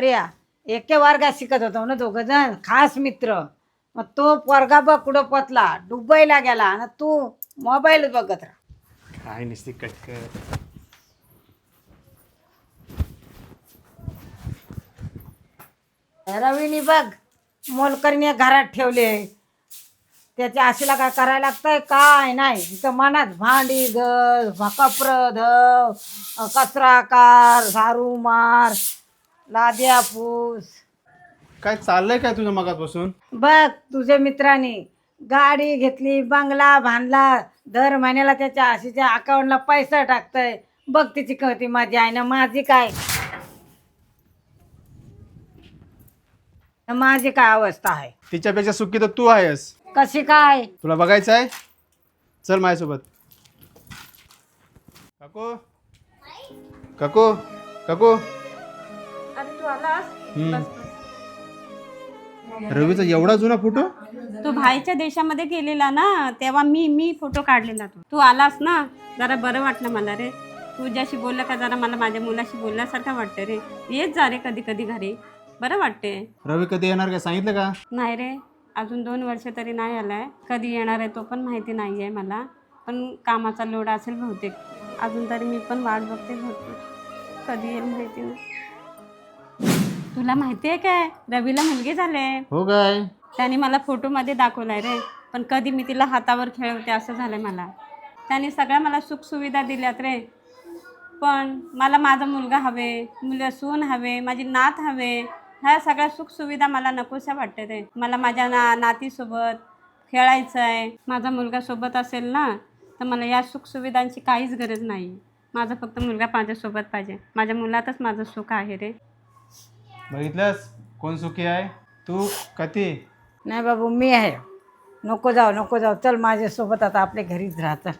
पोऱ्या एके वर्गात शिकत होतो ना दोघ जण खास मित्र. मग तो पोरगा बघ कुठं पोचला, दुबईला गेला आणि तू मोबाईल बघत राहा. काय नसती कटकट. रवीनी बघ मोलकरीने घरात ठेवले, त्याच्या आशीला काय करायला लागतंय काय नाही. इथं मनात भांडी घर कपर धव कचरा कार झारू मार लाद्या पूस. काय चाललंय काय तुझ्या मगापासून? बघ तुझ्या मित्राने गाडी घेतली, बंगला बांधला, दर महिन्याला त्याच्या आशीच्या अकाउंटला पैसा टाकतय. बघ तिची कळती माझी आहे ना, माझी काय माझी काय अवस्था आहे. तिच्यापेक्षा सुखी तर तू आहेस. कशी काय? तुला बघायचं आहे? चल माझ्यासोबत. काकू काकू काकू. अरे तू आलास? रवीचा एवढा जुना फोटो? तू बाहेरच्या देशामध्ये गेलेला ना, तेव्हा मी फोटो काढलेला. तू आलास ना, जरा बरं वाटलं मला रे. तुझ्याशी बोललं का जरा मला माझ्या मुलाशी बोलल्यासारखं वाटतं रे. येत जा रे कधी कधी घरी, बरं वाटते. रवी कधी येणार काय सांगितलं का? नाही रे, अजून 2 वर्ष तरी नाही आलाय. कधी येणार आहे तो पण माहिती नाही आहे मला. पण कामाचा लोड असेल बहुतेक. अजून तरी मी पण वाट बघते भरपूर, कधी येईल माहिती नाही. तुला माहिती आहे काय, रवीला मुलगी झाले. हो काय? त्याने मला फोटोमध्ये दाखवलाय रे, पण कधी मी तिला हातावर खेळवते असं झालंय मला. त्याने सगळ्या मला सुखसुविधा दिल्यात रे, पण मला माझा मुलगा हवे, सून हवे, माझी नात हवे. ह्या सगळ्या सुखसुविधा मला नकोशा वाटते रे. मला माझ्या नातीसोबत खेळायचं आहे. माझा मुलगा सोबत असेल ना तर मला या सुखसुविधांची काहीच गरज नाही. माझा फक्त मुलगा माझ्यासोबत पाहिजे. माझ्या मुलातच माझं सुख आहे रे. बघितलंस कोण सुखी आहे, तू का ती? नाही बाबू मी आहे. नको जाऊ नको जाऊ, चल माझ्यासोबत आता आपल्या घरीच राहतं.